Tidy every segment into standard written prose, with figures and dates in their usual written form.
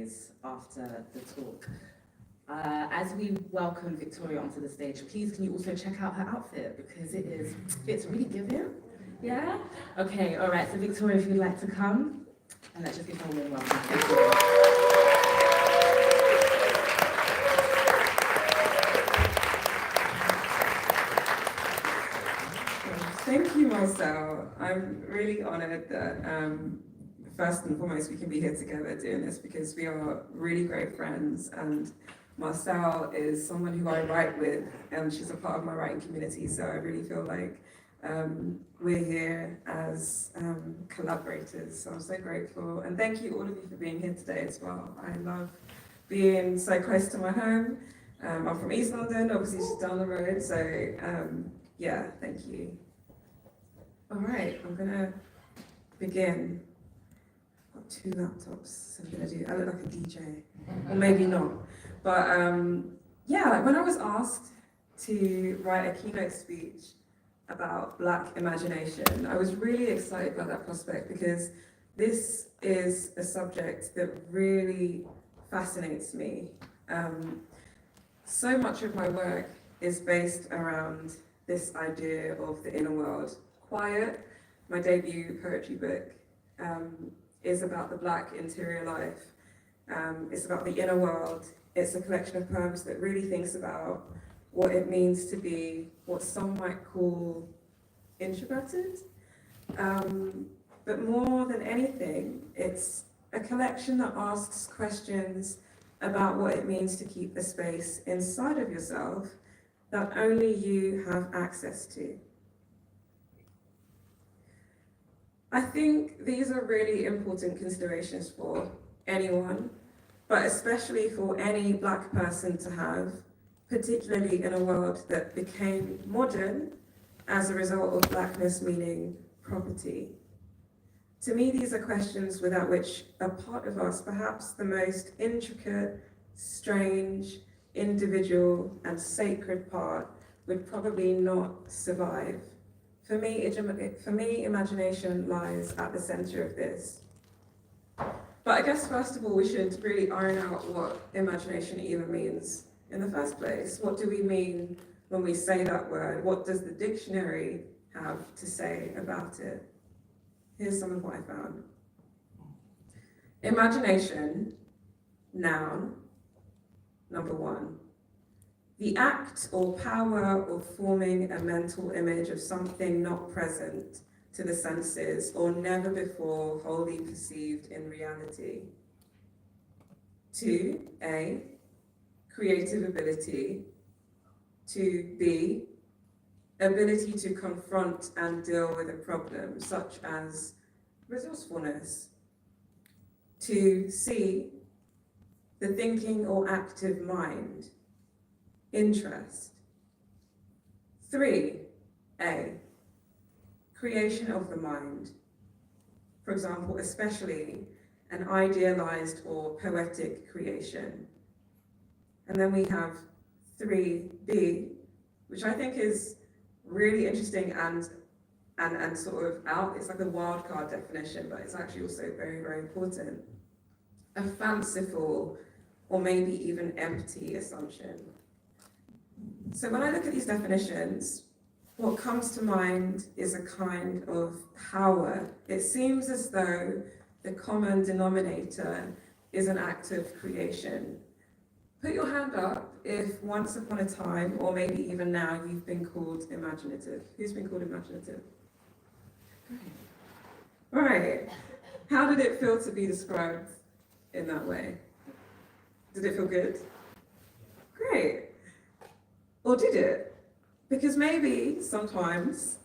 giveaways after the talk. As we welcome Victoria onto the stage, please can you also check out her outfit, because it's really giving. Yeah? Okay, all right, so Victoria, if you'd like to come, and let's just give her a warm welcome. Thank you, Marcelle. I'm really honored that first and foremost we can be here together doing this, because we are really great friends, and Marcelle is someone who I write with, and she's a part of my writing community, so I really feel like we're here as collaborators, so I'm so grateful. And thank you all of you for being here today as well. I love being so close to my home. I'm from East London, obviously she's down the road, so yeah, thank you. All right, I'm gonna begin. I've got 2 laptops, so I look like a DJ, or maybe not. But yeah, like when I was asked to write a keynote speech about Black imagination, I was really excited about that prospect, because this is a subject that really fascinates me. So much of my work is based around this idea of the inner world. Quiet, my debut poetry book, is about the Black interior life. It's about the inner world. It's a collection of poems that really thinks about what it means to be what some might call introverted. But more than anything, it's a collection that asks questions about what it means to keep a space inside of yourself that only you have access to. I think these are really important considerations for anyone, but especially for any Black person to have, particularly in a world that became modern as a result of Blackness meaning property. To me, these are questions without which a part of us, perhaps the most intricate, strange, individual, and sacred part, would probably not survive. For me, imagination lies at the center of this. But I guess first of all, we should really iron out what imagination even means in the first place. What do we mean when we say that word? What does the dictionary have to say about it? Here's some of what I found. Imagination, noun, number 1. The act or power of forming a mental image of something not present to the senses or never before wholly perceived in reality. 2, A, creative ability. 2B, ability to confront and deal with a problem, such as resourcefulness. 2C, the thinking or active mind. Interest. 3A, creation of the mind. For example, especially an idealized or poetic creation. And then we have 3B, which I think is really interesting and sort of out. It's like a wildcard definition, but it's actually also very, very important. A fanciful or maybe even empty assumption. So when I look at these definitions, what comes to mind is a kind of power. It seems as though the common denominator is an act of creation. Put your hand up if once upon a time, or maybe even now, you've been called imaginative. Who's been called imaginative? Great. All right. How did it feel to be described in that way? Did it feel good? Great. Or did it? Because maybe sometimes,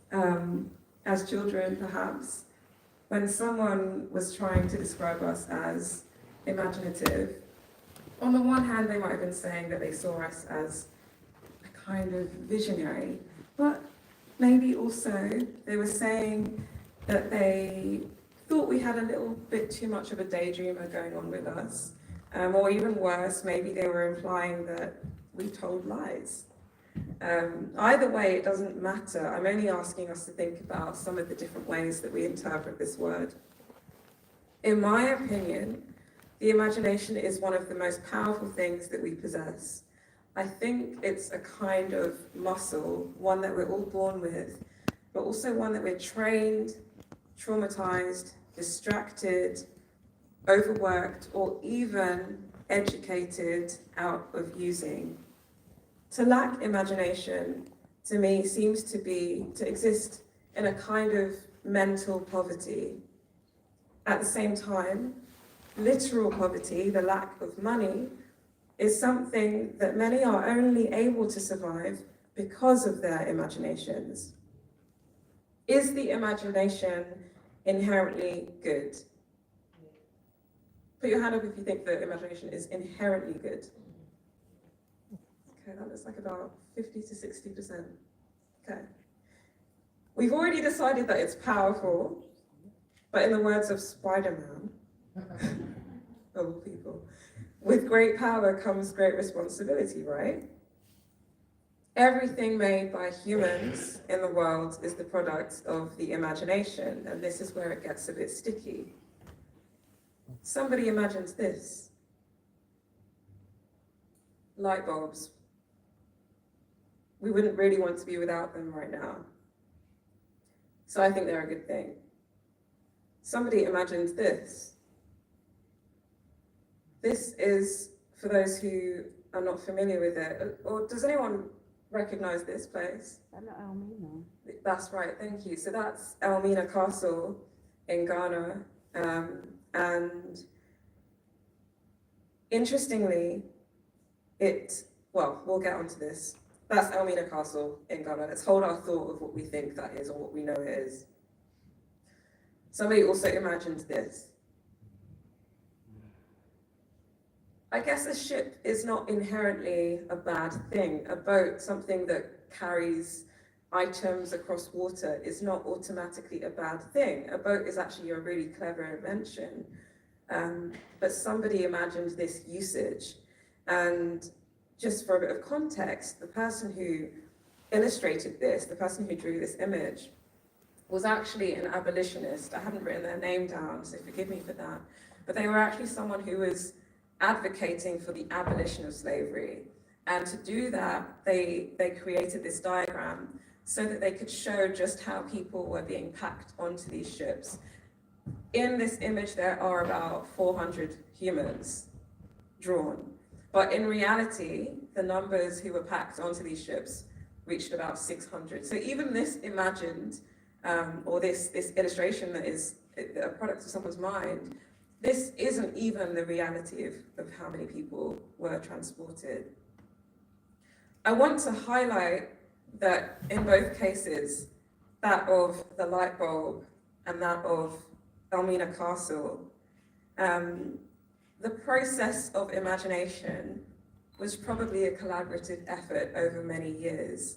as children perhaps, when someone was trying to describe us as imaginative, on the one hand, they might have been saying that they saw us as a kind of visionary, but maybe also they were saying that they thought we had a little bit too much of a daydreamer going on with us, or even worse, maybe they were implying that we told lies. Either way, it doesn't matter. I'm only asking us to think about some of the different ways that we interpret this word. In my opinion, the imagination is one of the most powerful things that we possess. I think it's a kind of muscle, one that we're all born with, but also one that we're trained, traumatized, distracted, overworked, or even educated out of using. To lack imagination, to me, seems to exist in a kind of mental poverty. At the same time, literal poverty, the lack of money, is something that many are only able to survive because of their imaginations. Is the imagination inherently good? Put your hand up if you think the imagination is inherently good. Okay, that looks like about 50 to 60%. Okay. We've already decided that it's powerful, but in the words of Spider-Man, of all people, with great power comes great responsibility, right? Everything made by humans in the world is the product of the imagination, and this is where it gets a bit sticky. Somebody imagines this. Light bulbs. We wouldn't really want to be without them right now. So I think they're a good thing. Somebody imagines this. This is, for those who are not familiar with it, or does anyone recognize this place? Elmina. That's right, thank you. So that's Elmina Castle in Ghana. And interestingly, we'll get onto this. That's Elmina Castle in Ghana. Let's hold our thought of what we think that is or what we know it is. Somebody also imagined this. I guess a ship is not inherently a bad thing. A boat, something that carries items across water, is not automatically a bad thing. A boat is actually a really clever invention. But somebody imagined this usage. And just for a bit of context, the person who illustrated this, the person who drew this image, was actually an abolitionist. I haven't written their name down, so forgive me for that. But they were actually someone who was advocating for the abolition of slavery. And to do that, they created this diagram so that they could show just how people were being packed onto these ships. In this image, there are about 400 humans drawn. But in reality, the numbers who were packed onto these ships reached about 600. So even this imagined, or this illustration that is a product of someone's mind, this isn't even the reality of how many people were transported. I want to highlight that in both cases, that of the light bulb and that of Elmina Castle, the process of imagination was probably a collaborative effort over many years.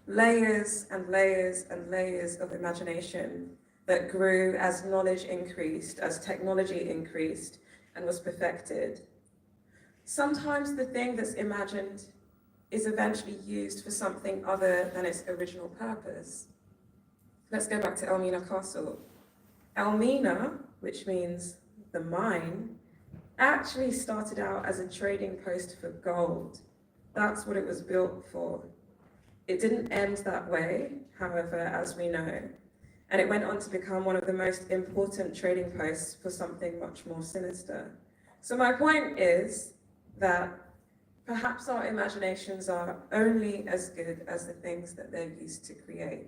Layers and layers and layers of imagination that grew as knowledge increased, as technology increased and was perfected. Sometimes the thing that's imagined is eventually used for something other than its original purpose. Let's go back to Elmina Castle. Elmina, which means the mine, actually started out as a trading post for gold. That's what it was built for. It didn't end that way, however, as we know. And it went on to become one of the most important trading posts for something much more sinister. So my point is that perhaps our imaginations are only as good as the things that they're used to create.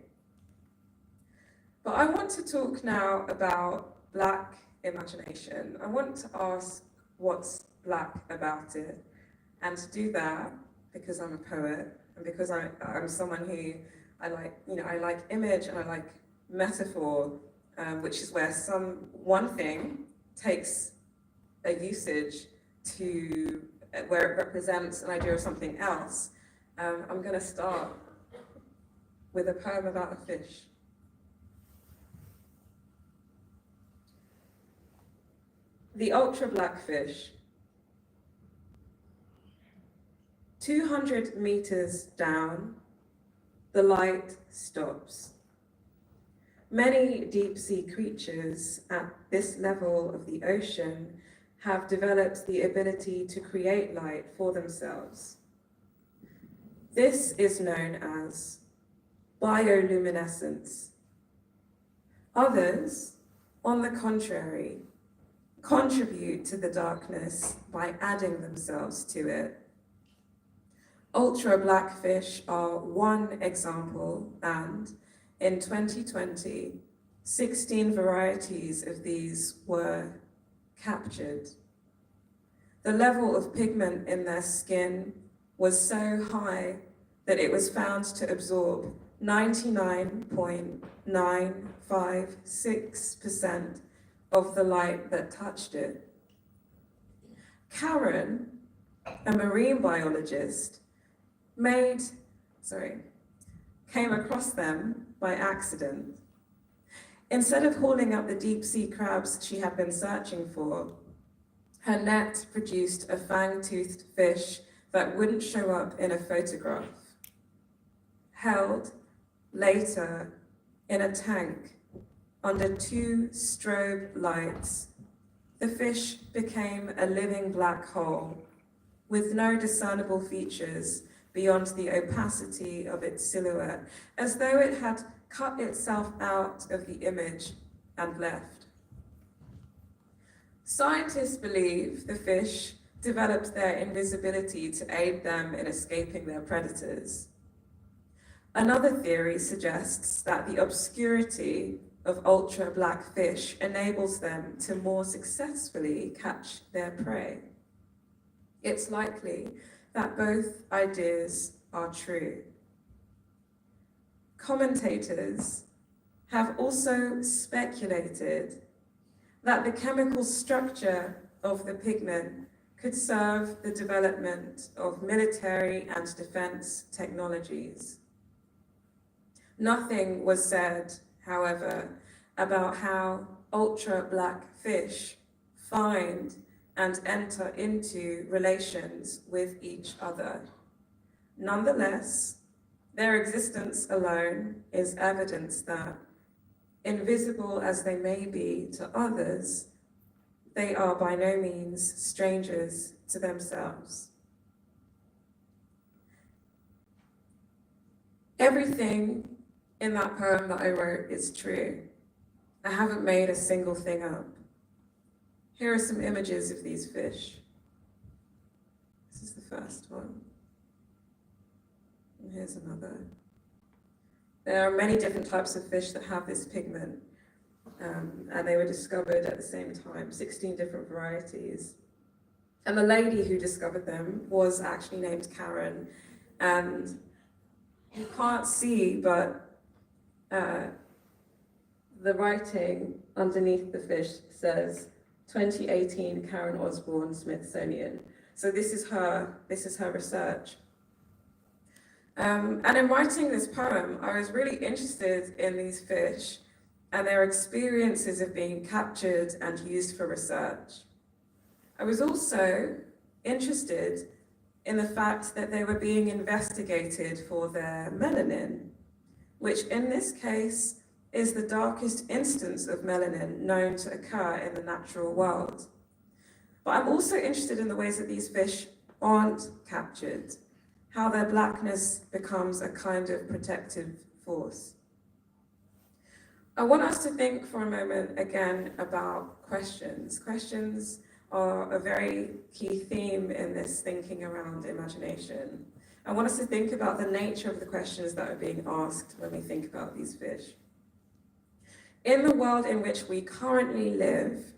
But I want to talk now about Black imagination. I want to ask what's Black about it. And to do that, because I'm a poet, and because I'm someone who I like image and I like metaphor, which is where one thing takes a usage to where it represents an idea of something else. I'm going to start with a poem about a fish. The ultra-black fish. 200 meters down, the light stops. Many deep-sea creatures at this level of the ocean have developed the ability to create light for themselves. This is known as bioluminescence. Others, on the contrary, contribute to the darkness by adding themselves to it. Ultra blackfish are one example, and in 2020, 16 varieties of these were captured. The level of pigment in their skin was so high that it was found to absorb 99.956% of the light that touched it. Karen, a marine biologist, came across them by accident. Instead of hauling up the deep sea crabs she had been searching for, her net produced a fang-toothed fish that wouldn't show up in a photograph. Held later in a tank under 2 strobe lights, the fish became a living black hole with no discernible features beyond the opacity of its silhouette, as though it had cut itself out of the image and left. Scientists believe the fish developed their invisibility to aid them in escaping their predators. Another theory suggests that the obscurity of ultra black fish enables them to more successfully catch their prey. It's likely that both ideas are true. Commentators have also speculated that the chemical structure of the pigment could serve the development of military and defense technologies. Nothing was said, however, about how ultra-black fish find and enter into relations with each other. Nonetheless, their existence alone is evidence that, invisible as they may be to others, they are by no means strangers to themselves. Everything in that poem that I wrote is true. I haven't made a single thing up. Here are some images of these fish. This is the first one. And here's another. There are many different types of fish that have this pigment, and they were discovered at the same time, 16 different varieties. And the lady who discovered them was actually named Karen, and you can't see, but the writing underneath the fish says 2018 Karen Osborne Smithsonian. So this is her research. And in writing this poem, I was really interested in these fish and their experiences of being captured and used for research. I was also interested in the fact that they were being investigated for their melanin, which in this case is the darkest instance of melanin known to occur in the natural world. But I'm also interested in the ways that these fish aren't captured, how their blackness becomes a kind of protective force. I want us to think for a moment again about questions. Questions are a very key theme in this thinking around imagination. I want us to think about the nature of the questions that are being asked when we think about these fish. In the world in which we currently live,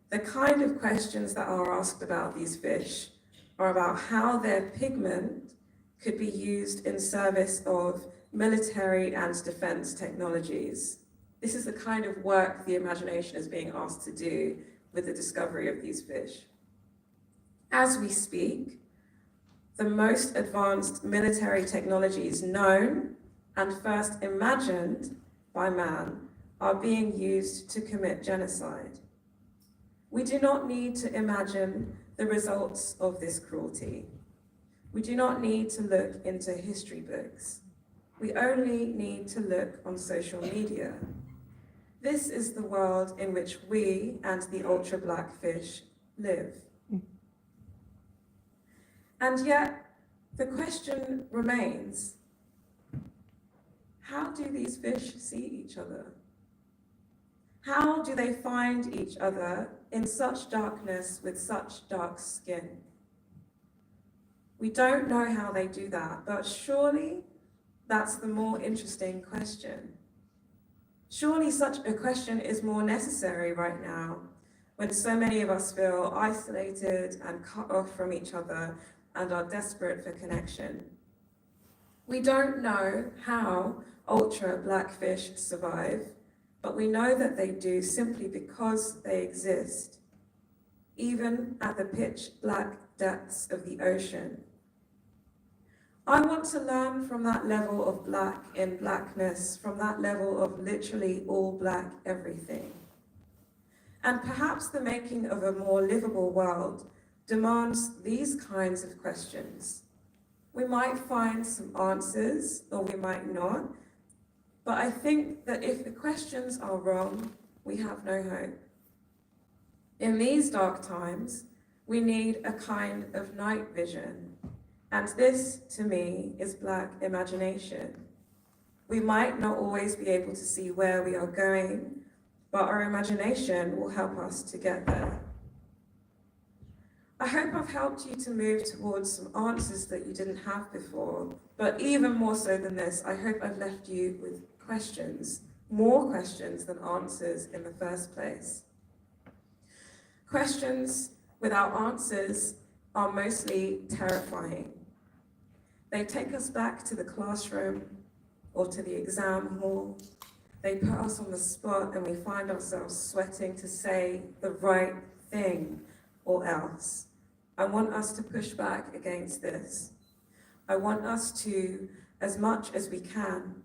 the kind of questions that are asked about these fish are about how their pigment could be used in service of military and defense technologies. This is the kind of work the imagination is being asked to do with the discovery of these fish. As we speak, the most advanced military technologies known and first imagined by man are being used to commit genocide. We do not need to imagine the results of this cruelty. We do not need to look into history books. We only need to look on social media. This is the world in which we and the ultra-black fish live? And yet, the question remains, how do these fish see each other? How do they find each other in such darkness with such dark skin? We don't know how they do that, but surely that's the more interesting question. Surely such a question is more necessary right now, when so many of us feel isolated and cut off from each other and are desperate for connection. We don't know how ultra-black fish survive, but we know that they do simply because they exist, even at the pitch-black depths of the ocean. I want to learn from that level of black in blackness, from that level of literally all black everything. And perhaps the making of a more livable world demands these kinds of questions. We might find some answers, or we might not, but I think that if the questions are wrong, we have no hope. In these dark times, we need a kind of night vision, and this, to me, is black imagination. We might not always be able to see where we are going, but our imagination will help us to get there. I hope I've helped you to move towards some answers that you didn't have before, but even more so than this, I hope I've left you with questions, more questions than answers in the first place. Questions without answers are mostly terrifying. They take us back to the classroom or to the exam hall. They put us on the spot and we find ourselves sweating to say the right thing or else. I want us to push back against this. I want us to, as much as we can,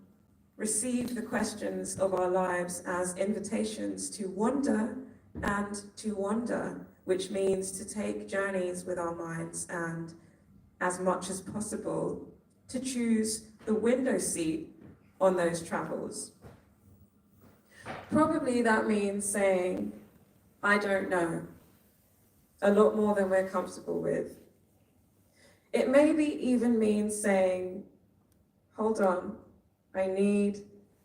receive the questions of our lives as invitations to wonder and to wander, which means to take journeys with our minds and, as much as possible, to choose the window seat on those travels. Probably that means saying, I don't know, a lot more than we're comfortable with. It maybe even means saying, hold on, I need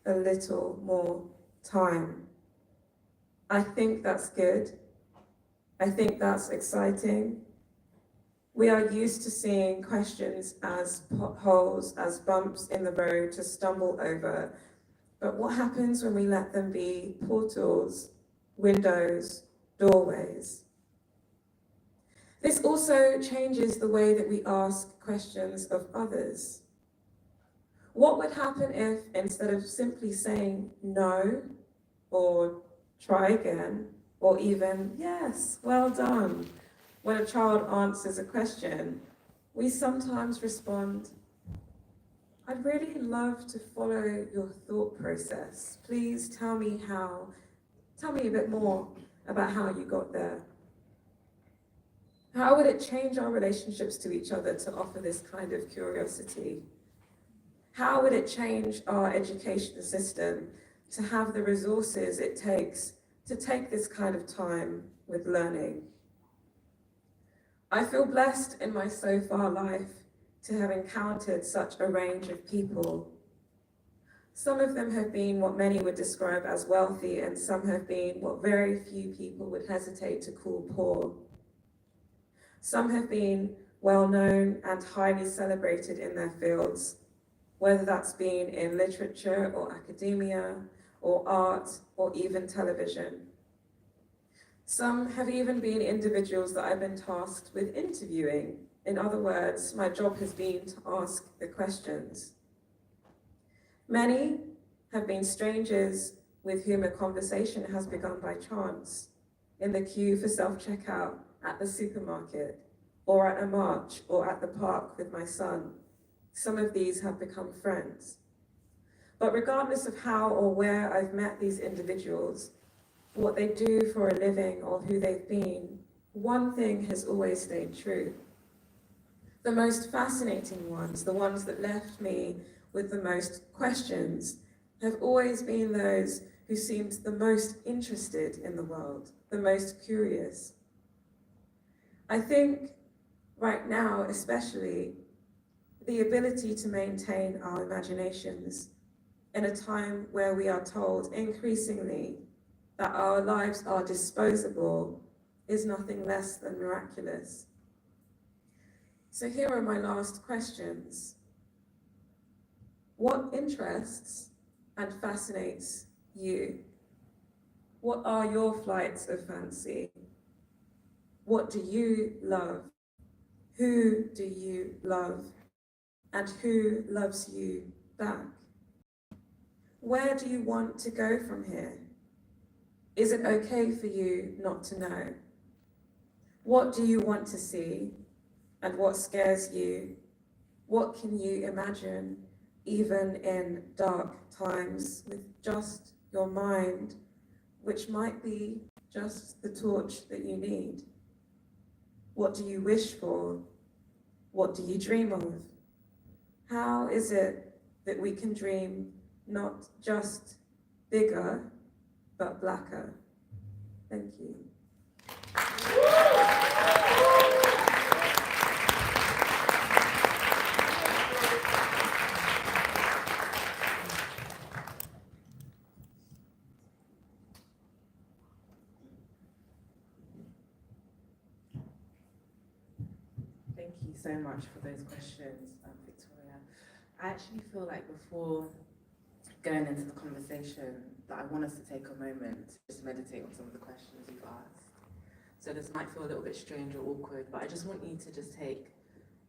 a little more time. I think that's good. I think that's exciting. We are used to seeing questions as potholes, as bumps in the road to stumble over. But what happens when we let them be portals, windows, doorways? This also changes the way that we ask questions of others. What would happen if, instead of simply saying no, or try again, or even yes, well done, when a child answers a question, we sometimes respond, I'd really love to follow your thought process. Please tell me a bit more about how you got there. How would it change our relationships to each other to offer this kind of curiosity? How would it change our education system to have the resources it takes to take this kind of time with learning? I feel blessed in my so far life to have encountered such a range of people. Some of them have been what many would describe as wealthy, and some have been what very few people would hesitate to call poor. Some have been well-known and highly celebrated in their fields, whether that's been in literature or academia or art or even television. Some have even been individuals that I've been tasked with interviewing. In other words, my job has been to ask the questions. Many have been strangers with whom a conversation has begun by chance, in the queue for self-checkout, at the supermarket, or at a march, or at the park with my son. Some of these have become friends. But regardless of how or where I've met these individuals, what they do for a living or who they've been, one thing has always stayed true. The most fascinating ones, the ones that left me with the most questions, have always been those who seemed the most interested in the world, the most curious. I think right now, especially, the ability to maintain our imaginations in a time where we are told increasingly that our lives are disposable is nothing less than miraculous. So here are my last questions. What interests and fascinates you? What are your flights of fancy? What do you love? Who do you love? And who loves you back? Where do you want to go from here? Is it okay for you not to know? What do you want to see? And what scares you? What can you imagine, even in dark times, with just your mind, which might be just the torch that you need? What do you wish for? What do you dream of? How is it that we can dream not just bigger, but blacker? Thank you. Thank you so much for those questions, Victoria. I actually feel like before going into the conversation that I want us to take a moment to just meditate on some of the questions you've asked. So this might feel a little bit strange or awkward, but I just want you to just take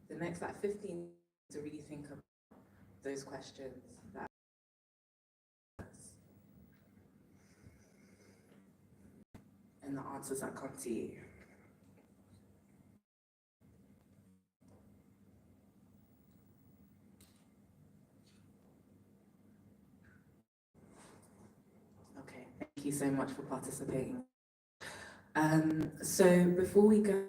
the next 15 minutes to really think about those questions that and the answers that come to you. Okay, thank you so much for participating. So before we go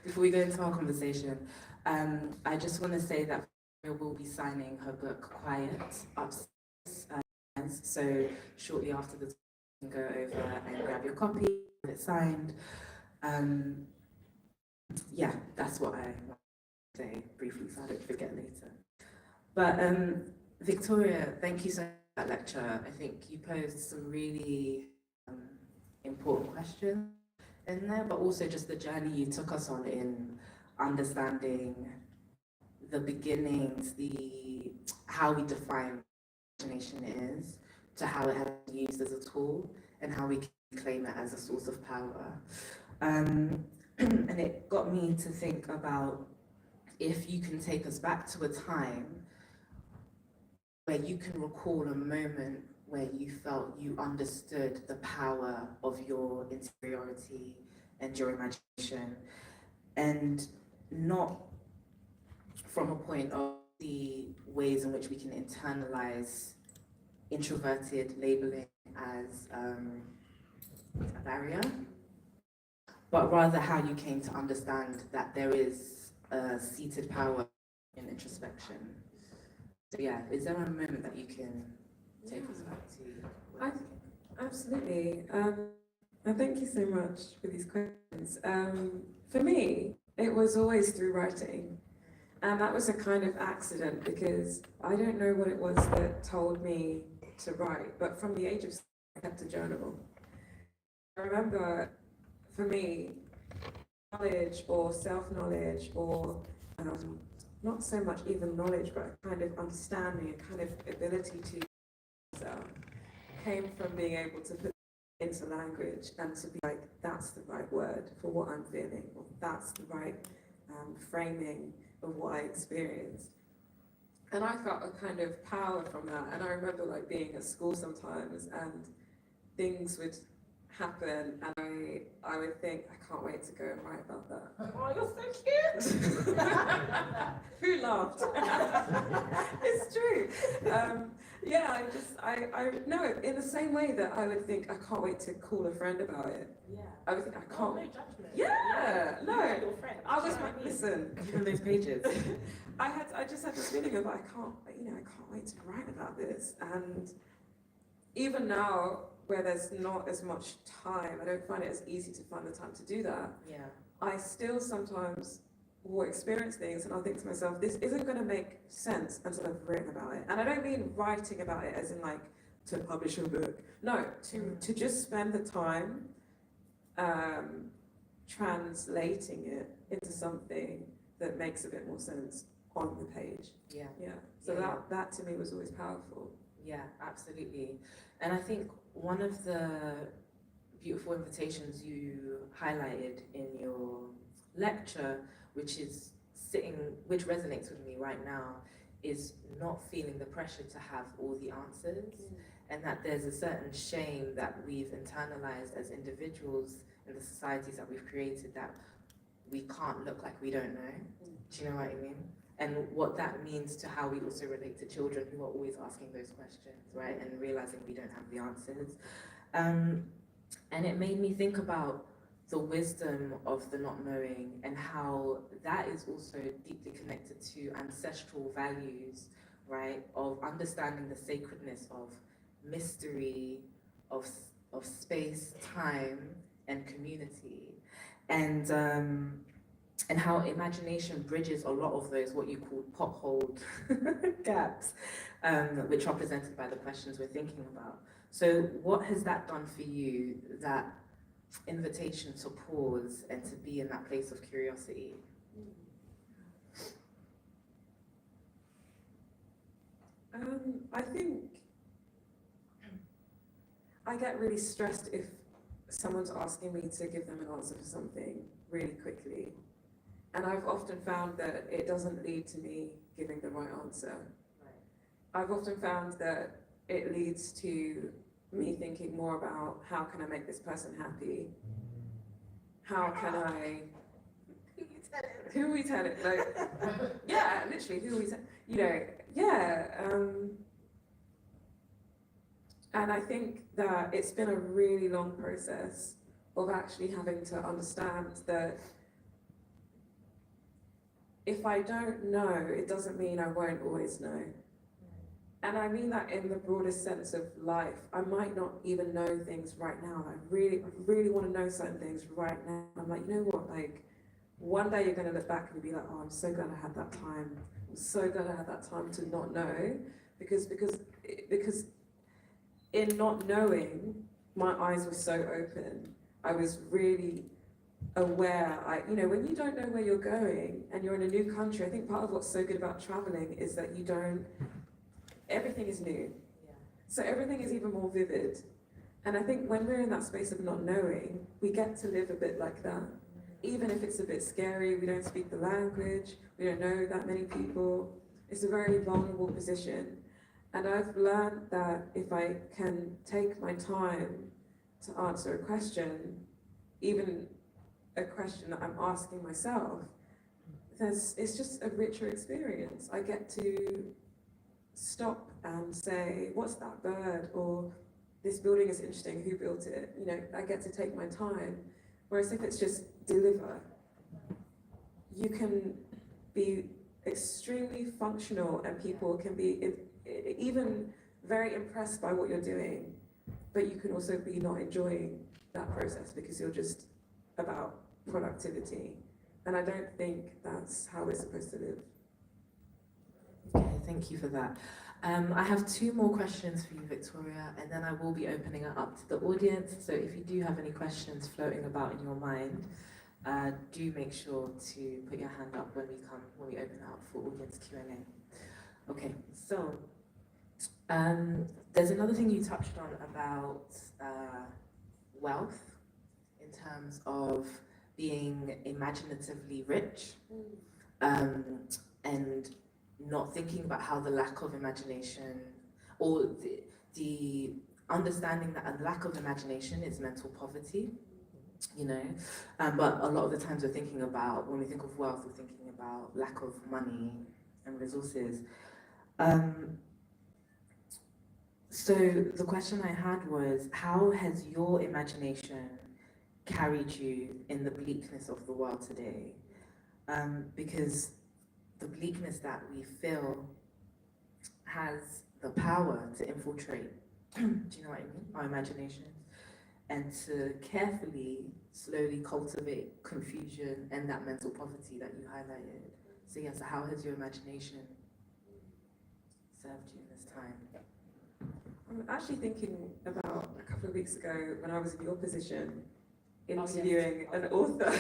before we go into our conversation, I just want to say that we will be signing her book Quiet upstairs. So shortly after this, you can go over and grab your copy, get it signed. Yeah, that's what I want to say briefly so I don't forget later. But Victoria, thank you so much for that lecture. I think you posed some really important questions in there, but also just the journey you took us on in understanding the beginnings, how we define what imagination is, to how it has been used as a tool, and how we can claim it as a source of power. And it got me to think about if you can take us back to a time where you can recall a moment where you felt you understood the power of your interiority and your imagination, and not from a point of the ways in which we can internalize introverted labeling as a barrier, but rather how you came to understand that there is a seated power in introspection. So yeah, is there a moment that you can take us back to? Absolutely. And thank you so much for these questions. For me, it was always through writing. And that was a kind of accident because I don't know what it was that told me to write, but from the age of 6, I kept a journal. I remember, for me, knowledge or self-knowledge or not so much even knowledge, but a kind of understanding, a kind of ability to myself came from being able to put it into language and to be like, that's the right word for what I'm feeling, or that's the right framing of what I experienced. And I felt a kind of power from that. And I remember like being at school sometimes and things would happen and I would think, I can't wait to go and write about that. Oh, you're so cute! Who laughed? It's true. Yeah, I know, in the same way that I would think, I can't wait to call a friend about it. Yeah. I would think, I can't. No judgment. Yeah, no. Your friend. I was like, listen. From those pages. I just had this feeling of, I can't wait to write about this. And even now, where there's not as much time, I don't find it as easy to find the time to do that. Yeah. I still sometimes will experience things and I'll think to myself, this isn't going to make sense until I've written about it. And I don't mean writing about it as in like to publish a book. No, to just spend the time translating it into something that makes a bit more sense on the page. Yeah. Yeah. So Yeah. that to me was always powerful. Yeah, absolutely. And I think one of the beautiful invitations you highlighted in your lecture, which resonates with me right now, is not feeling the pressure to have all the answers, and that there's a certain shame that we've internalized as individuals in the societies that we've created, that we can't look like we don't know. Do you know what I mean? And what that means to how we also relate to children who are always asking those questions, right? And realizing we don't have the answers. And it made me think about the wisdom of the not knowing, and how that is also deeply connected to ancestral values, right? Of understanding the sacredness of mystery, of space, time, and community. And how imagination bridges a lot of those, what you call potholed gaps, which are presented by the questions we're thinking about. So what has that done for you, that invitation to pause and to be in that place of curiosity? I think I get really stressed if someone's asking me to give them an answer for something really quickly. And I've often found that it doesn't lead to me giving the right answer. Right. I've often found that it leads to me thinking more about, how can I make this person happy? How can I... Who are we telling? Like, yeah, literally, who are we telling? You know, yeah. And I think that it's been a really long process of actually having to understand that if I don't know, it doesn't mean I won't always know. And I mean that in the broadest sense of life. I might not even know things right now. I really want to know certain things right now. I'm like, you know what, like, one day you're going to look back and be like, oh, I'm so glad I had that time. I'm so glad I had that time to not know. Because in not knowing, my eyes were so open. I was really aware. When you don't know where you're going and you're in a new country, I think part of what's so good about traveling is that everything is new. Yeah. So everything is even more vivid. And I think when we're in that space of not knowing, we get to live a bit like that. Even if it's a bit scary, we don't speak the language, we don't know that many people. It's a very vulnerable position. And I've learned that if I can take my time to answer a question, even a question that I'm asking myself, it's just a richer experience. I get to stop and say, what's that bird? Or this building is interesting, who built it? I get to take my time. Whereas if it's just deliver, you can be extremely functional and people can be even very impressed by what you're doing, but you can also be not enjoying that process because you're just about productivity. And I don't think that's how we're supposed to live. Okay, thank you for that. I have two more questions for you, Victoria, and then I will be opening it up to the audience. So if you do have any questions floating about in your mind, do make sure to put your hand up when we open it up for audience Q&A. Okay, so there's another thing you touched on about wealth in terms of being imaginatively rich, and not thinking about how the lack of imagination, or the understanding that a lack of imagination is mental poverty, but a lot of the times when we think of wealth, we're thinking about lack of money and resources. So the question I had was, how has your imagination carried you in the bleakness of the world today? Because the bleakness that we feel has the power to infiltrate do you know what I mean? Our imaginations, and to carefully, slowly cultivate confusion and that mental poverty that you highlighted. So yes, how has your imagination served you in this time? I'm actually thinking about a couple of weeks ago when I was in your position, interviewing an author,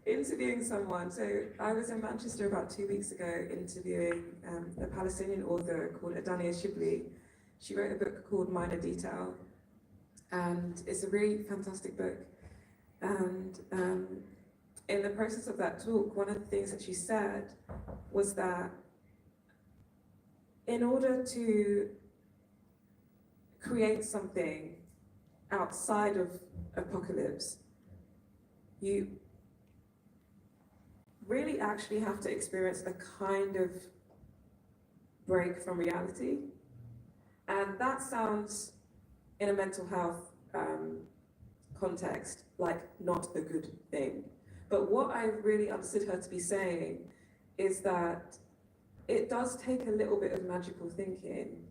interviewing someone. So I was in Manchester about 2 weeks ago interviewing a Palestinian author called Adukwei Bulley. She wrote a book called Minor Detail, and it's a really fantastic book. And in the process of that talk, one of the things that she said was that in order to create something outside of apocalypse, you really actually have to experience a kind of break from reality. And that sounds, in a mental health context, like not a good thing. But what I really understood her to be saying is that it does take a little bit of magical thinking,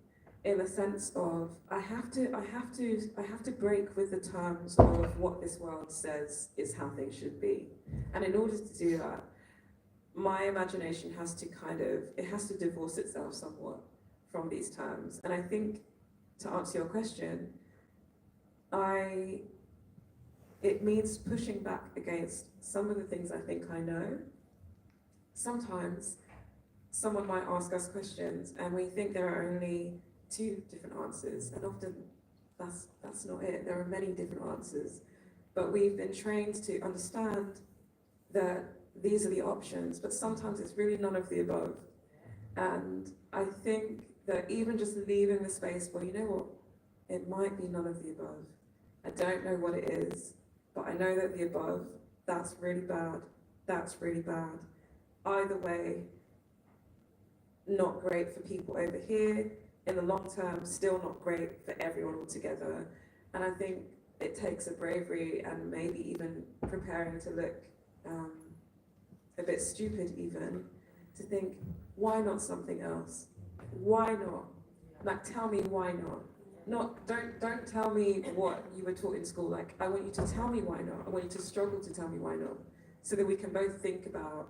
in the sense of I have to break with the terms of what this world says is how things should be. And in order to do that, my imagination has to divorce itself somewhat from these terms. And I think, to answer your question, it means pushing back against some of the things I think I know. Sometimes someone might ask us questions and we think there are only 2 different answers, and often that's not it. There are many different answers, but we've been trained to understand that these are the options, but sometimes it's really none of the above. And I think that even just leaving the space where, you know what, it might be none of the above. I don't know what it is, but I know that the above, that's really bad, that's really bad. Either way, not great for people over here. In the long term, still not great for everyone altogether. And I think it takes a bravery and maybe even preparing to look a bit stupid even, to think, why not something else? Why not? Like, tell me why not? Don't tell me what you were taught in school. Like, I want you to tell me why not. I want you to struggle to tell me why not, so that we can both think about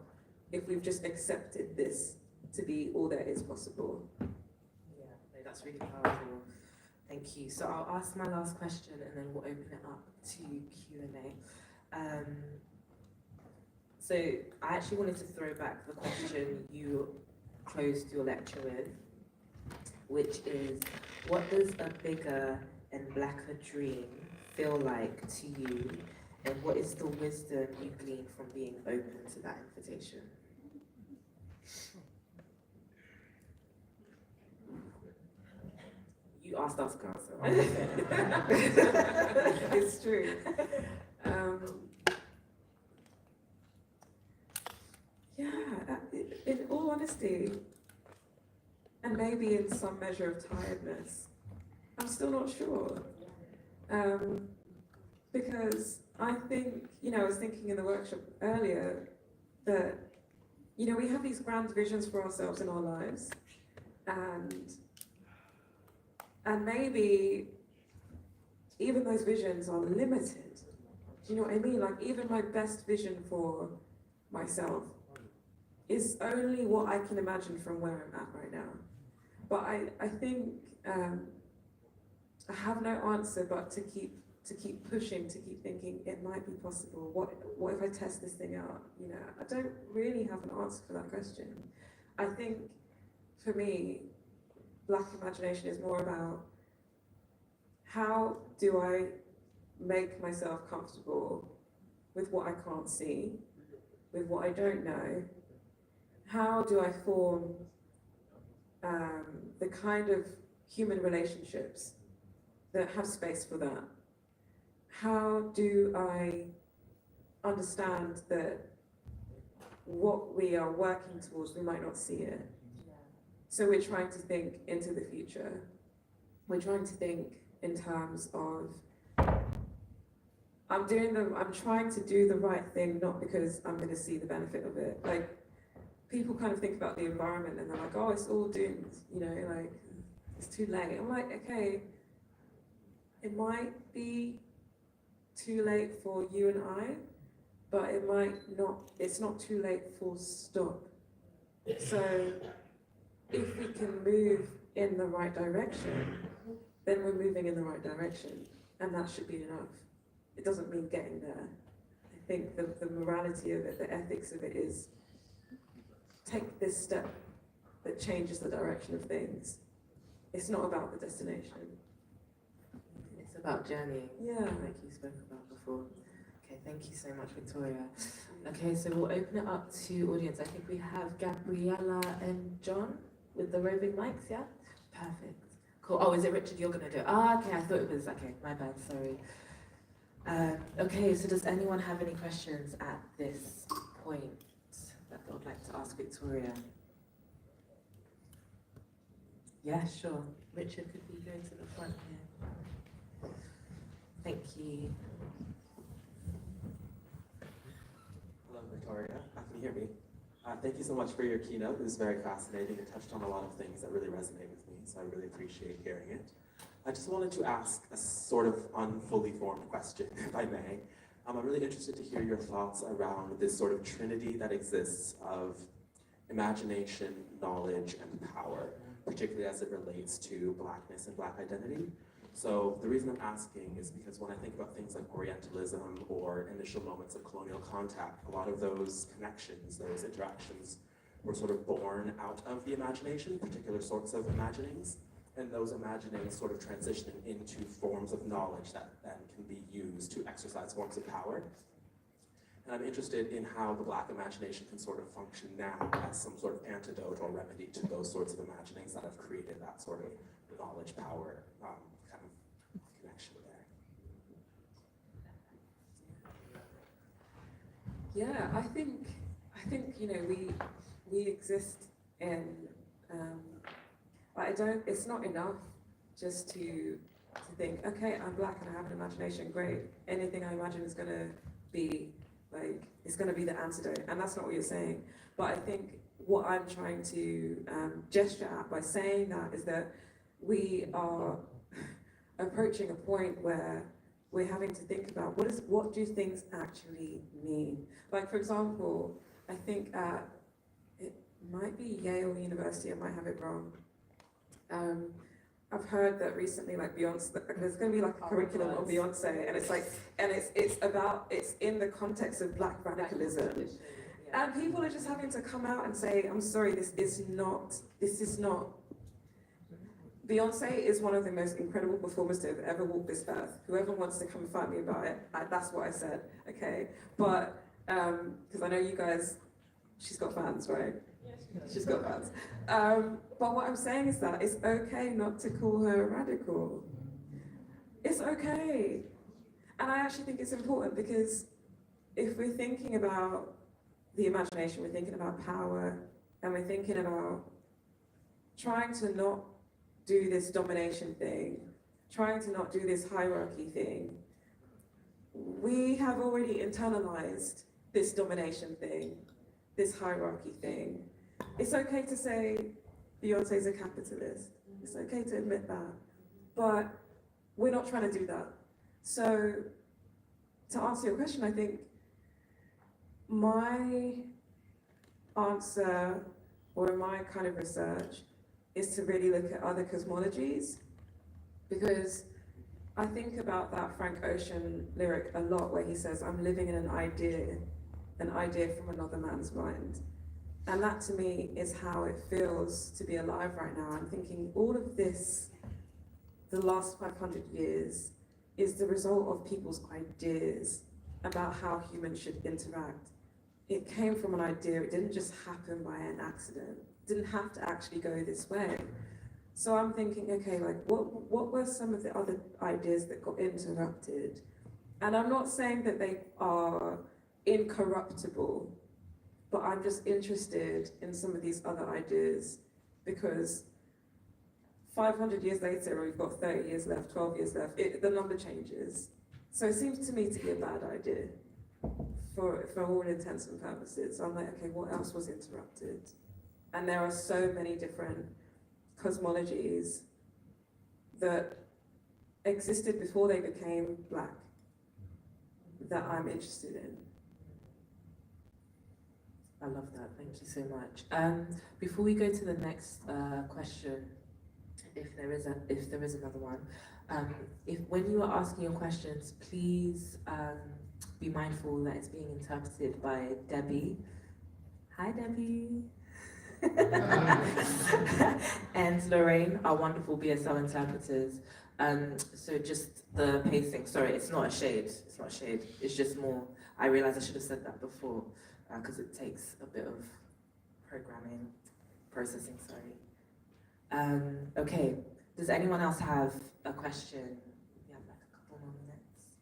if we've just accepted this to be all that is possible. Yeah, no, that's really powerful. Thank you. So I'll ask my last question and then we'll open it up to Q&A. So I actually wanted to throw back the question you closed your lecture with, which is, what does a bigger and blacker dream feel like to you, and what is the wisdom you glean from being open to that invitation? You asked us, girl, so I'm gonna say it. It's true. In all honesty, and maybe in some measure of tiredness, I'm still not sure. Because I think, I was thinking in the workshop earlier that, we have these grand visions for ourselves in our lives, and maybe even those visions are limited. Do you know what I mean? Like, even my best vision for myself is only what I can imagine from where I'm at right now. But I think I have no answer but to keep pushing, to keep thinking it might be possible. What if I test this thing out? I don't really have an answer for that question. I think for me, Black imagination is more about how do I make myself comfortable with what I can't see, with what I don't know. How do I form the kind of human relationships that have space for that? How do I understand that what we are working towards, we might not see it? So we're trying to think into the future. We're trying to think in terms of, I'm trying to do the right thing, not because I'm going to see the benefit of it. Like, people kind of think about the environment and they're like, oh, it's all doomed, like, it's too late. I'm like, okay, it might be too late for you and I, but it might not, it's not too late, full stop. So if we can move in the right direction, then we're moving in the right direction, and that should be enough. It doesn't mean getting there. I think the morality of it, the ethics of it is take this step that changes the direction of things. It's not about the destination. It's about journeying, Yeah. like you spoke about before. Okay, thank you so much, Victoria. Okay, so we'll open it up to audience. I think we have Gabriella and John with the roving mics, yeah? Perfect. Cool. Oh, is it Richard? You're gonna do it. Ah, okay, I thought it was, okay, my bad, sorry. Okay, so does anyone have any questions at this point that they would like to ask Victoria? Yeah, sure. Richard, could we go to the front here? Thank you. Hello, Victoria. Can you hear me? Thank you so much for your keynote. It was very fascinating. It touched on a lot of things that really resonate with me, so I really appreciate hearing it. I just wanted to ask a sort of unfully formed question, if I may. I'm really interested to hear your thoughts around this sort of trinity that exists of imagination, knowledge, and power, particularly as it relates to Blackness and Black identity. So the reason I'm asking is because when I think about things like Orientalism or initial moments of colonial contact, a lot of those connections, those interactions were sort of born out of the imagination, particular sorts of imaginings, and those imaginings sort of transitioning into forms of knowledge that then can be used to exercise forms of power. And I'm interested in how the Black imagination can sort of function now as some sort of antidote or remedy to those sorts of imaginings that have created that sort of knowledge power kind of connection there. Yeah, I think you know we exist in. It's not enough just to think, okay, I'm Black and I have an imagination. Great, anything I imagine is gonna be like it's gonna be the antidote, and that's not what you're saying. But I think what I'm trying to gesture at by saying that is that we are approaching a point where we're having to think about what do things actually mean. Like, for example, I think it might be Yale University, I might have it wrong. I've heard that recently, like Beyonce, there's going to be like a curriculum on Beyonce, and it's like, and it's in the context of Black radicalism. And people are just having to come out and say, I'm sorry, this is not, Beyonce is one of the most incredible performers to have ever walked this earth. Whoever wants to come and fight me about it, that's what I said, okay? But, because I know you guys, she's got fans, right? She's got fans. But what I'm saying is that it's okay not to call her radical. It's okay. And I actually think it's important because if we're thinking about the imagination, we're thinking about power, and we're thinking about trying to not do this domination thing, trying to not do this hierarchy thing, we have already internalized this domination thing, this hierarchy thing. It's okay to say Beyonce's a capitalist. It's okay to admit that. But we're not trying to do that. So to answer your question, I think my answer or my kind of research is to really look at other cosmologies, because I think about that Frank Ocean lyric a lot where he says, I'm living in an idea from another man's mind. And that to me is how it feels to be alive right now. I'm thinking all of this, the last 500 years, is the result of people's ideas about how humans should interact. It came from an idea, it didn't just happen by an accident. It didn't have to actually go this way. So I'm thinking, okay, like what were some of the other ideas that got interrupted? And I'm not saying that they are incorruptible, but I'm just interested in some of these other ideas because 500 years later, we've got 30 years left, 12 years left, the number changes. So it seems to me to be a bad idea for all intents and purposes. So I'm like, okay, what else was interrupted? And there are so many different cosmologies that existed before they became Black that I'm interested in. I love that. Thank you so much. Before we go to the next question, if there is another one, if when you are asking your questions, please be mindful that it's being interpreted by Debbie. Hi, Debbie. And Lorraine, our wonderful BSL interpreters. So just the pacing. Sorry, it's not a shade. It's not a shade. It's just more. I realized I should have said that before because it takes a bit of programming, processing. Sorry. Okay. Does anyone else have a question? We have like a couple more minutes.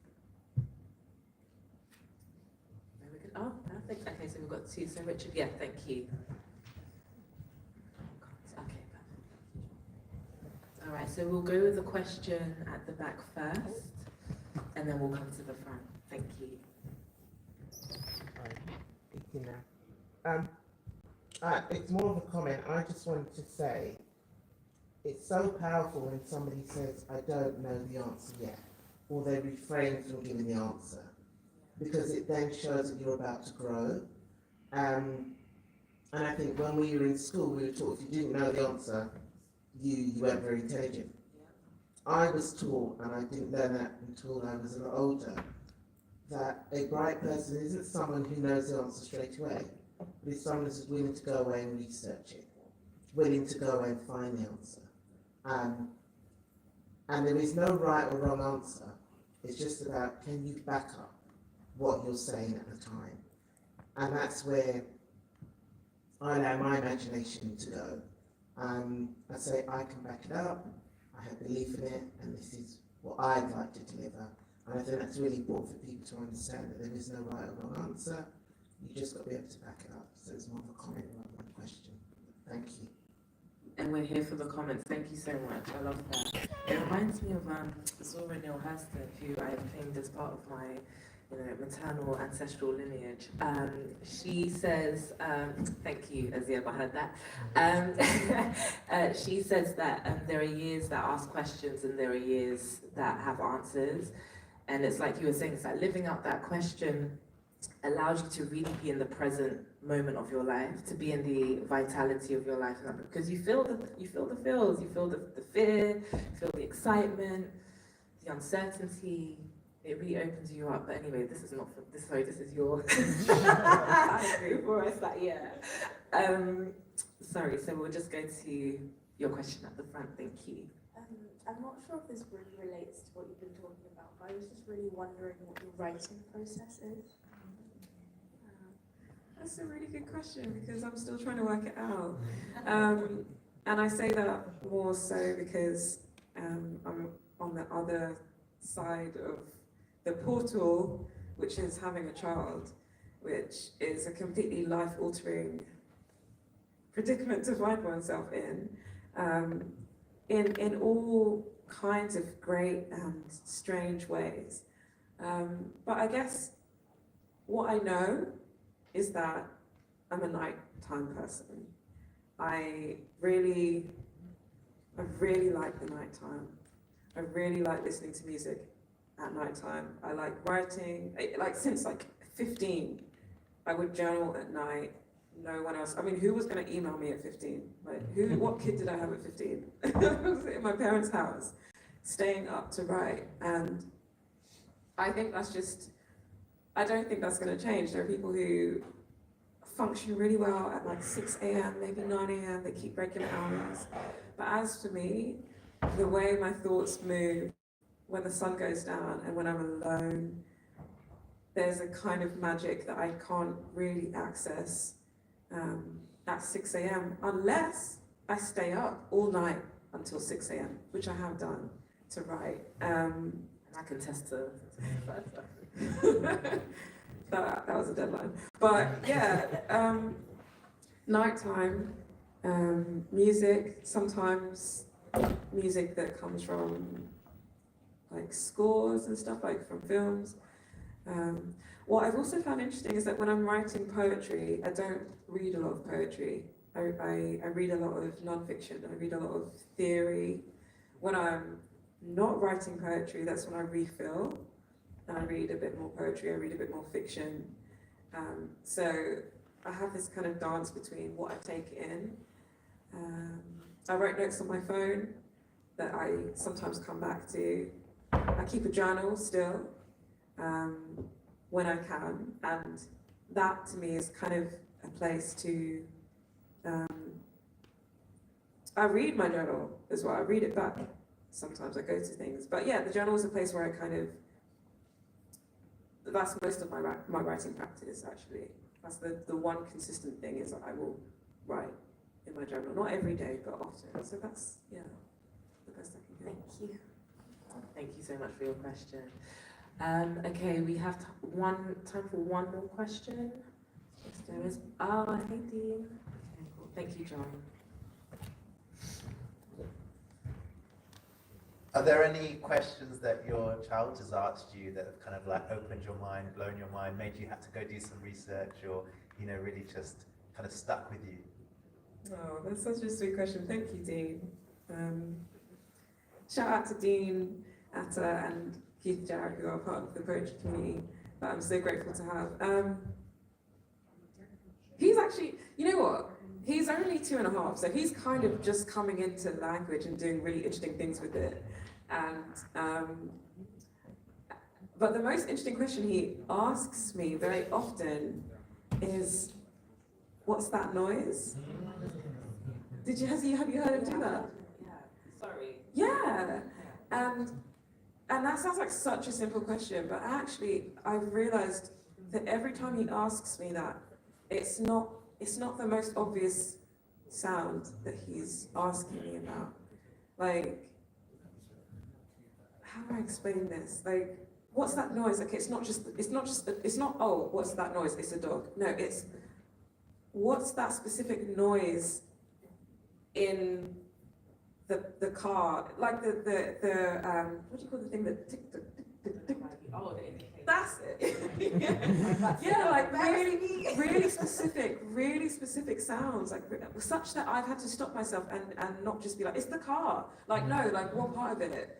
Very good. Oh, perfect. Okay, so we've got two. So Richard, yeah, thank you. Okay, perfect. All right, so we'll go with the question at the back first, and then we'll come to the front. Thank you. It's more of a comment. I just wanted to say, it's so powerful when somebody says, I don't know the answer yet, or they refrain from giving the answer, because it then shows that you're about to grow. And I think when we were in school, we were taught if you didn't know the answer, you weren't very intelligent. I was taught, and I didn't learn that until I was a lot older, that a bright person isn't someone who knows the answer straight away, but it's someone who's willing to go away and research it, willing to go away and find the answer. And there is no right or wrong answer. It's just about, can you back up what you're saying at the time? And that's where I allow my imagination to go. I say, I can back it up, I have belief in it, and this is what I'd like to deliver. And I think that's really important for people to understand that there is no right or wrong answer. You just got to be able to back it up. So it's more of a comment rather than a question. Thank you. And we're here for the comments. Thank you so much. I love that. It reminds me of Zora Neale Hurston, who I have claimed as part of my maternal ancestral lineage. She says, thank you, Azia, I heard that. She says that there are years that ask questions and there are years that have answers. And it's like you were saying, it's like living out that question allows you to really be in the present moment of your life, to be in the vitality of your life, because you feel the feels, you feel the fear, you feel the excitement, the uncertainty. It really opens you up. But anyway, this is not for this. Sorry, this is your. I agree. For us, that yeah. Sorry. So we'll just go to your question at the front. Thank you. I'm not sure if this really relates to what you've been talking about, but I was just really wondering what your writing process is. That's a really good question because I'm still trying to work it out. And I say that more so because I'm on the other side of the portal, which is having a child, which is a completely life-altering predicament to find oneself in all kinds of great and strange ways. But I guess what I know is that I'm a nighttime person. I really like the nighttime. I really like listening to music at nighttime. I like writing. Like since like 15, I would journal at night. No one else. I mean, who was going to email me at 15? Like, what kid did I have at 15? I was in my parents' house, staying up to write. And I think that's just, I don't think that's going to change. There are people who function really well at like 6 a.m., maybe 9 a.m. They keep regular hours. But as for me, the way my thoughts move when the sun goes down and when I'm alone, there's a kind of magic that I can't really access at 6 a.m. unless I stay up all night until 6 a.m., which I have done to write. And I can test to that was a deadline. But yeah, nighttime, music, sometimes music that comes from like scores and stuff, like from films. What I've also found interesting is that when I'm writing poetry, I don't read a lot of poetry. I read a lot of nonfiction. I read a lot of theory, when I'm not writing poetry, that's when I refill and I read a bit more poetry, I read a bit more fiction. So I have this kind of dance between what I take in. I write notes on my phone that I sometimes come back to. I keep a journal still when I can, and that to me is kind of a place to. I read my journal as well. I read it back. Sometimes I go to things, but yeah, the journal is a place where I kind of. That's most of my writing practice actually. That's the one consistent thing is that I will write in my journal, not every day, but often. So that's the best I can do. Thank you. Thank you so much for your question. Okay, we have time for one more question. If there is, hey Dean. Okay, cool. Thank you, John. Are there any questions that your child has asked you that have kind of like opened your mind, blown your mind, made you have to go do some research, or really just kind of stuck with you? Oh, that's such a sweet question. Thank you, Dean. Shout out to Dean Atta and Keith Jarrett, who are part of the poetry community that I'm so grateful to have. He's actually, you know what? He's only 2.5, so he's kind of just coming into language and doing really interesting things with it. And but the most interesting question he asks me very often is, "What's that noise?" Have you heard him do that? Yeah. Sorry. Yeah, and that sounds like such a simple question, but actually I've realized that every time he asks me that, it's not the most obvious sound that he's asking me about. Like, how do I explain this? Like, what's that noise? Okay, it's not, oh, what's that noise? It's a dog. No, it's, what's that specific noise in the car? Like the what do you call the thing that tick, tick, tick, tick, tick? Oh, the indicator. That's it. Yeah, like really specific sounds, like such that I've had to stop myself and not just be like, it's the car. Like, no, like what part of it,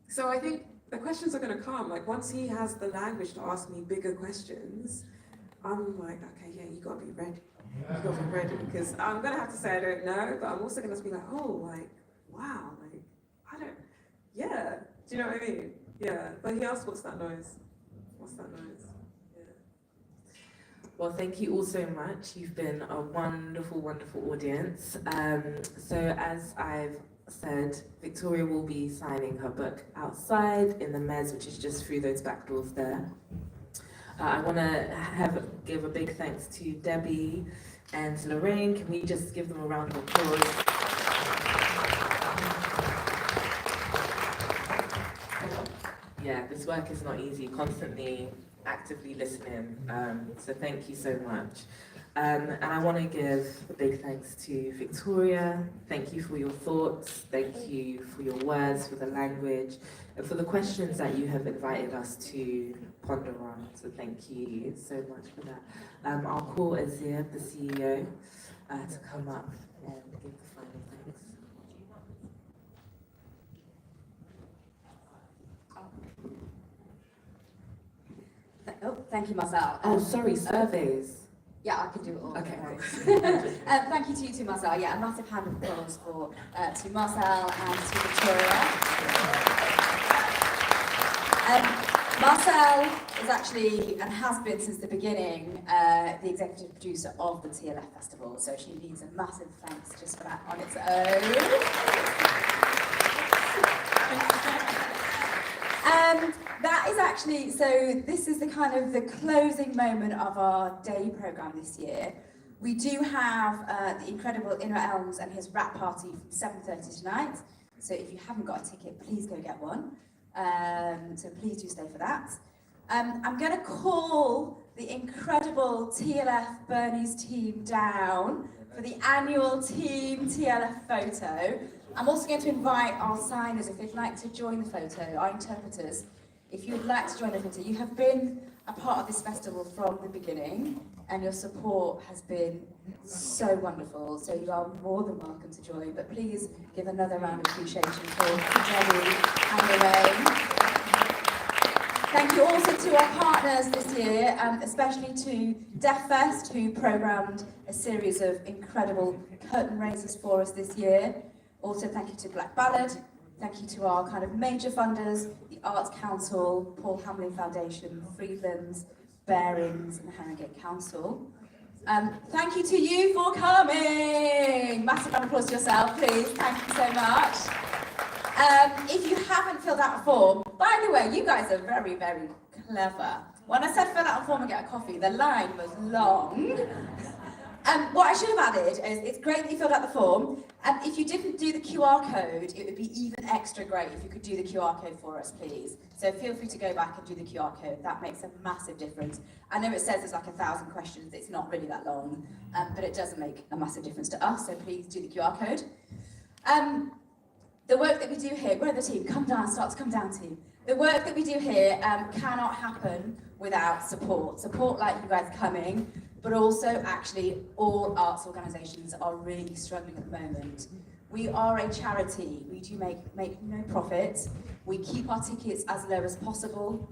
So I think the questions are going to come. Like once he has the language to ask me bigger questions, I'm like, okay, yeah, you got to be ready. You got to be ready, because I'm going to have to say I don't know, but I'm also going to be like, oh, like, wow, like, I don't, yeah. Do you know what I mean? Yeah, but he asked, what's that noise? What's that noise? Yeah. Well, thank you all so much. You've been a wonderful, wonderful audience. So as I've said, Victoria will be signing her book outside in the Mez, which is just through those back doors there. I want to give a big thanks to Debbie and Lorraine. Can we just give them a round of applause? Yeah, this work is not easy, constantly actively listening, so thank you so much. And I want to give a big thanks to Victoria. Thank you for your thoughts, thank you for your words, for the language, and for the questions that you have invited us to ponder on, so thank you so much for that. I'll call Azir, the CEO, to come up and give the final thanks. Oh, thank you, Marcelle. Oh, sorry, surveys. Yeah, I can do it all. Okay. Thank you to you too, Marcelle. Yeah, a massive hand of applause to Marcelle and to Victoria. Marcelle is actually, and has been since the beginning, the executive producer of the TLF Festival, so she needs a massive thanks just for that on its own. That is actually, so this is the kind of the closing moment of our day programme this year. We do have the incredible Inner Elms and his rap party from 7:30 tonight. So if you haven't got a ticket, please go get one. So please do stay for that. I'm going to call the incredible TLF Bernie's team down for the annual Team TLF photo. I'm also going to invite our signers, if they'd like to join the photo, our interpreters, if you'd like to join the committee, you have been a part of this festival from the beginning, and your support has been so wonderful. So you are more than welcome to join, but please give another round of appreciation for Jenny and Lorraine. Thank you also to our partners this year, especially to Deaf Fest, who programmed a series of incredible curtain raisers for us this year. Also, thank you to Black Ballad. Thank you to our kind of major funders, the Arts Council, Paul Hamlin Foundation, Freedlands, Bearings, and the Harrogate Council. Thank you to you for coming. Massive round of applause to yourself, please. Thank you so much. If you haven't filled out a form, by the way, you guys are very, very clever. When I said fill out a form and get a coffee, the line was long. What I should have added is, it's great that you filled out the form. If you didn't do the QR code, it would be even extra great if you could do the QR code for us, please. So feel free to go back and do the QR code. That makes a massive difference. I know it says there's like 1,000 questions. It's not really that long, but it does make a massive difference to us. So please do the QR code. The work that we do here, where are the team? Come down, start to come down, team. The work that we do here cannot happen without support. Support like you guys coming, but also actually all arts organisations are really struggling at the moment. We are a charity. We do make no profit. We keep our tickets as low as possible.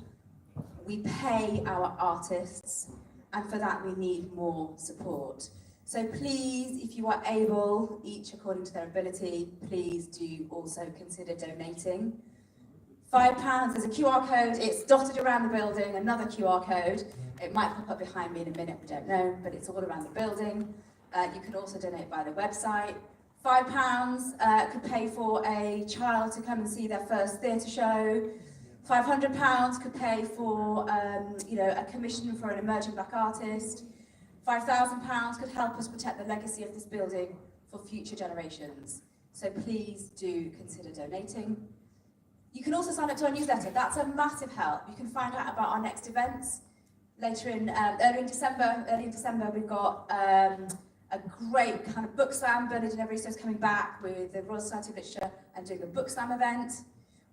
We pay our artists, and for that we need more support. So please, if you are able, each according to their ability, please do also consider donating. £5, there's a QR code, it's dotted around the building, another QR code. It might pop up behind me in a minute, we don't know, but it's all around the building. You can also donate by the website. £5 could pay for a child to come and see their first theatre show. £500 could pay for a commission for an emerging black artist. £5,000 could help us protect the legacy of this building for future generations. So please do consider donating. You can also sign up to our newsletter. That's a massive help. You can find out about our next events later in early in December. We've got a great kind of book slam. Bernard and Everest is coming back with the Royal Society of Literature and doing a book slam event.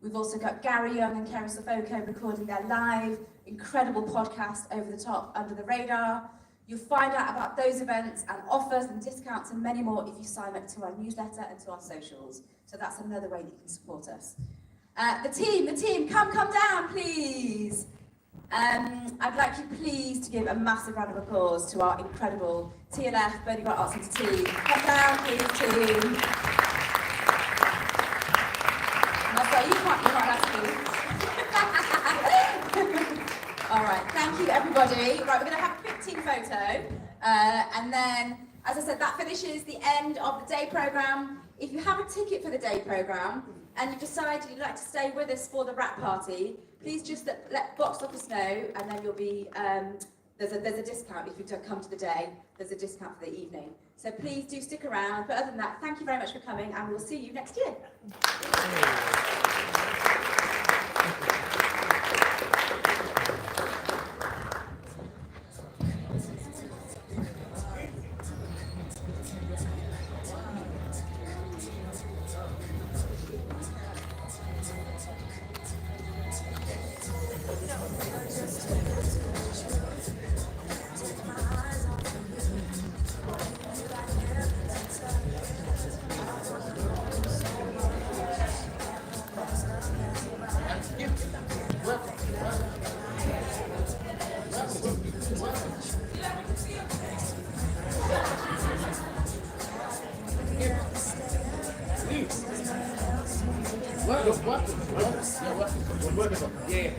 We've also got Gary Young and Kerry Sofoko recording their live, incredible podcast, Over the Top, Under the Radar. You'll find out about those events and offers and discounts and many more if you sign up to our newsletter and to our socials. So that's another way that you can support us. The team, come down, please. I'd like you please to give a massive round of applause to our incredible TLF, Bernie Wright Arts Centre team. Come down, please, team. Marcelle, you're not allowed to speak. All right, thank you, everybody. Right, we're going to have a quick team photo. And then, as I said, that finishes the end of the day programme. If you have a ticket for the day programme and you've decided you'd like to stay with us for the wrap party, please just let box office know, and then you'll be, there's a discount if you come to the day. There's a discount for the evening. So please do stick around. But other than that, thank you very much for coming, and we'll see you next year. What? Yeah.